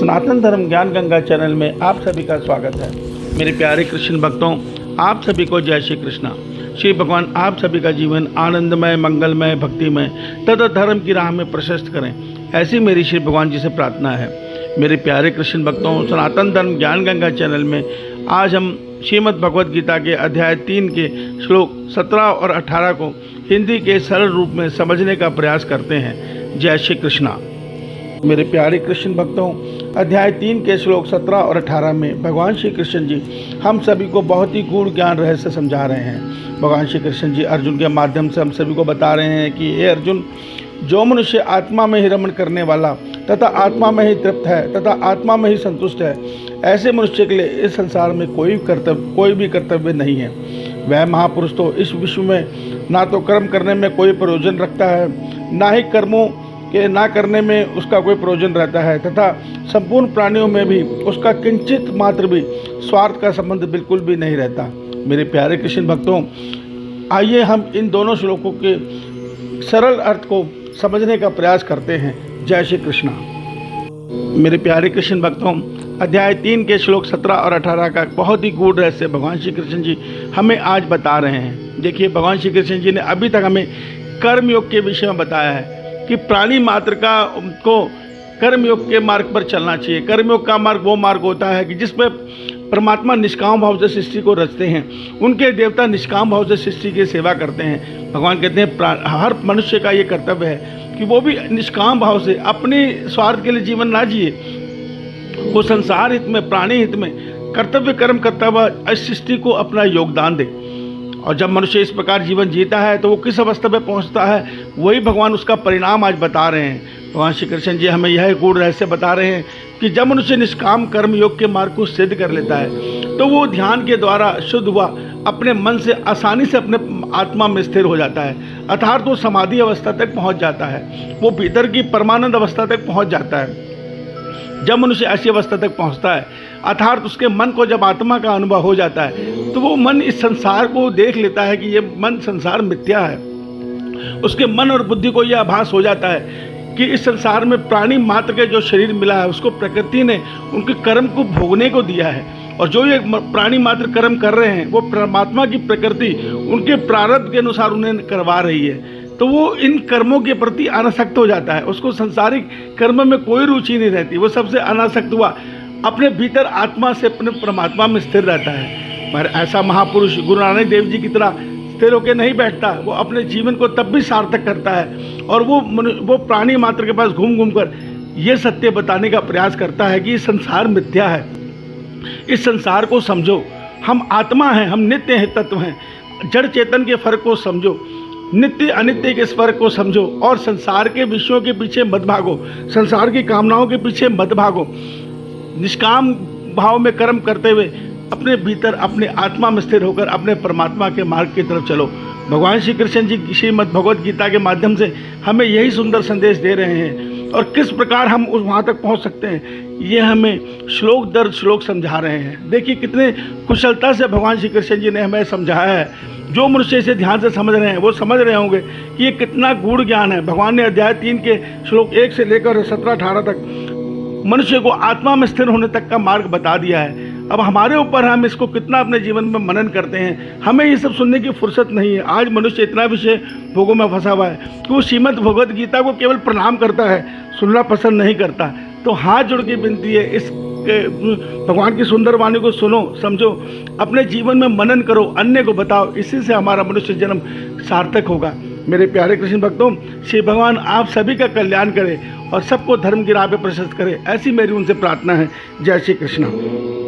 सनातन धर्म ज्ञान गंगा चैनल में आप सभी का स्वागत है। मेरे प्यारे कृष्ण भक्तों, आप सभी को जय श्री कृष्णा। श्री भगवान आप सभी का जीवन आनंदमय, मंगलमय, भक्तिमय तथा धर्म की राह में प्रशस्त करें, ऐसी मेरी श्री भगवान जी से प्रार्थना है। मेरे प्यारे कृष्ण भक्तों, सनातन धर्म ज्ञान गंगा चैनल में आज हम श्रीमद् भगवद गीता के अध्याय 3 के श्लोक 17 और 18 को हिंदी के सरल रूप में समझने का प्रयास करते हैं। जय श्री कृष्णा। मेरे प्यारे कृष्ण भक्तों, अध्याय 3 के श्लोक 17 और 18 में भगवान श्री कृष्ण जी हम सभी को बहुत ही गूढ़ ज्ञान रहस्य समझा रहे हैं। भगवान श्री कृष्ण जी अर्जुन के माध्यम से हम सभी को बता रहे हैं कि हे अर्जुन, जो मनुष्य आत्मा में ही रमण करने वाला तथा आत्मा में ही तृप्त है तथा आत्मा में ही संतुष्ट है, ऐसे मनुष्य के लिए इस संसार में कोई भी कर्तव्य नहीं है। वह महापुरुष तो इस विश्व में ना तो कर्म करने में कोई प्रयोजन रखता है, ना ही कर्मों के ना करने में उसका कोई प्रयोजन रहता है, तथा संपूर्ण प्राणियों में भी उसका किंचित मात्र भी स्वार्थ का संबंध बिल्कुल भी नहीं रहता। मेरे प्यारे कृष्ण भक्तों, आइए हम इन दोनों श्लोकों के सरल अर्थ को समझने का प्रयास करते हैं। जय श्री कृष्णा। मेरे प्यारे कृष्ण भक्तों, अध्याय 3 के श्लोक 17 और 18 का बहुत ही गूढ़ रहस्य भगवान श्री कृष्ण जी हमें आज बता रहे हैं। देखिए, भगवान श्री कृष्ण जी ने अभी तक हमें कर्मयोग के विषय में बताया है कि प्राणी मात्र को कर्मयोग के मार्ग पर चलना चाहिए। कर्मयोग का मार्ग वो मार्ग होता है कि जिस पर परमात्मा निष्काम भाव से सृष्टि को रचते हैं, उनके देवता निष्काम भाव से सृष्टि की सेवा करते हैं। भगवान कहते हैं हर मनुष्य का ये कर्तव्य है कि वो भी निष्काम भाव से अपने स्वार्थ के लिए जीवन ना जिए, वो संसार हित में, प्राणी हित में कर्तव्य कर्म करता हुआ इस सृष्टि को अपना योगदान दे। और जब मनुष्य इस प्रकार जीवन जीता है तो वो किस अवस्था पे पहुंचता है, वही भगवान उसका परिणाम आज बता रहे हैं। भगवान श्री कृष्ण जी हमें यह गूढ़ रहस्य बता रहे हैं कि जब मनुष्य निष्काम कर्म योग के मार्ग को सिद्ध कर लेता है तो वो ध्यान के द्वारा शुद्ध हुआ अपने मन से आसानी से अपने आत्मा में स्थिर हो जाता है, अर्थात वो समाधि अवस्था तक पहुंच जाता है, वो भीतर की परमानंद अवस्था तक पहुंच जाता है। जब मनुष्य ऐसी अवस्था तक पहुंचता है, अर्थात उसके मन को जब आत्मा का अनुभव हो जाता है, तो वो मन इस संसार को देख लेता है कि ये मन संसार मिथ्या है। उसके मन और बुद्धि को यह आभास हो जाता है कि इस संसार में प्राणी मात्र के जो शरीर मिला है उसको प्रकृति ने उनके कर्म को भोगने को दिया है, और जो ये प्राणी मात्र कर्म कर रहे हैं वो परमात्मा की प्रकृति उनके प्रारब्ध के अनुसार उन्हें करवा रही है। तो वो इन कर्मों के प्रति अनासक्त हो जाता है, उसको सांसारिक कर्म में कोई रुचि नहीं रहती, वो सबसे अनासक्त हुआ अपने भीतर आत्मा से अपने परमात्मा में स्थिर रहता है। पर ऐसा महापुरुष गुरु नानक देव जी की तरह स्थिर होकर नहीं बैठता, वो अपने जीवन को तब भी सार्थक करता है और वो प्राणी मात्र के पास घूम घूम कर ये सत्य बताने का प्रयास करता है कि ये संसार मिथ्या है, इस संसार को समझो, हम आत्मा हैं, हम नित्य हैं, तत्व हैं, जड़ चेतन के फर्क को समझो, नित्य अनित्य के इस फर्क को समझो और संसार के विषयों के पीछे मत भागो, संसार की कामनाओं के पीछे मत भागो। निष्काम भाव में कर्म करते हुए अपने भीतर अपने आत्मा में स्थिर होकर अपने परमात्मा के मार्ग की तरफ चलो। भगवान श्री कृष्ण जी श्रीमद् भगवद गीता के माध्यम से हमें यही सुंदर संदेश दे रहे हैं, और किस प्रकार हम वहाँ तक पहुँच सकते हैं ये हमें श्लोक दर श्लोक समझा रहे हैं। देखिए कितने कुशलता से भगवान श्री कृष्ण जी ने हमें समझाया है। जो मनुष्य इसे ध्यान से समझ रहे हैं वो समझ रहे होंगे कि ये कितना गूढ़ ज्ञान है। भगवान ने अध्याय 3 के श्लोक 1 से लेकर 17-18 तक मनुष्य को आत्मा में स्थिर होने तक का मार्ग बता दिया है। अब हमारे ऊपर हम इसको कितना अपने जीवन में मनन करते हैं। हमें ये सब सुनने की फुर्सत नहीं है। आज मनुष्य इतना विषय भोगों में फंसा हुआ है कि वो श्रीमद् भगवद गीता को केवल प्रणाम करता है, सुनना पसंद नहीं करता। तो हाथ जोड़ के विनती है, इस भगवान की सुंदर वाणी को सुनो, समझो, अपने जीवन में मनन करो, अन्य को बताओ, इसी से हमारा मनुष्य जन्म सार्थक होगा। मेरे प्यारे कृष्ण भक्तों, श्री भगवान आप सभी का कल्याण करें और सबको धर्म की राह पे प्रशस्त करें, ऐसी मेरी उनसे प्रार्थना है। जय श्री कृष्ण।